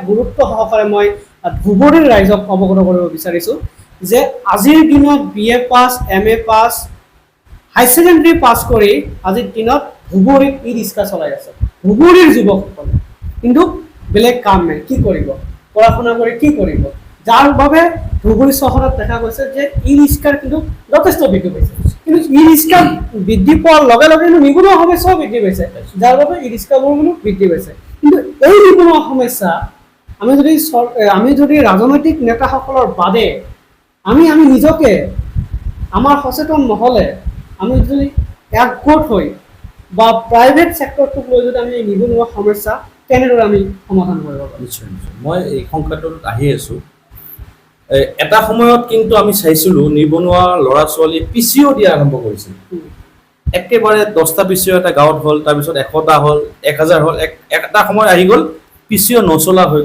গুৰুত্ব সহকাৰে মই ধুবুৰীৰ ৰাইজক অৱগত কৰিব বিচাৰিছোঁ যে আজিৰ দিনত BA পাছ MA পাছ হাই ছেকেণ্ডেৰী পাছ কৰি আজিৰ দিনত ধুবুৰীত ই-ৰিক্সা চলাই আছে ধুবুৰীৰ যুৱকসকলে কিন্তু বেলেগ কাম নাই কি কৰিব পঢ়া শুনা কৰি কি কৰিব যাৰ বাবে ধুবুৰী চহৰত দেখা গৈছে যে ই-ৰিক্সাৰ কিন্তু যথেষ্ট বৃদ্ধি পাইছে কিন্তু ই-ৰিক্সা বৃদ্ধি পোৱাৰ লগে লগে নিবনুৱা সমস্যাও বৃদ্ধি পাইছে যাৰ বাবে ই-ৰিক্সাবোৰ বৃদ্ধি পাইছে কিন্তু এই নিবনুৱা সমস্যা আমি যদি ৰাজনৈতিক নেতাসকলৰ বাদে আমি নিজকে আমাৰ সচেতন নহ'লে আমি যদি একগোট হৈ বা প্ৰাইভেট ছেক্টৰটোক লৈ যদি আমি নিবনুৱা সমস্যা কেনেদৰে আমি সমাধান কৰিব পাৰোঁ নিশ্চয় মই এই সংখ্যাটোত আহি আছোঁ এটা সময়ত কিন্তু আমি চাইছিলোঁ নিবনুৱা ল'ৰা ছোৱালী PCO দিয়া আৰম্ভ কৰিছিল একেবাৰে 10টা PCO এটা গাঁৱত হ'ল তাৰপিছত 100টা হ'ল 1000 হ'ল এটা সময় আহি গ'ল PCO নচলা হৈ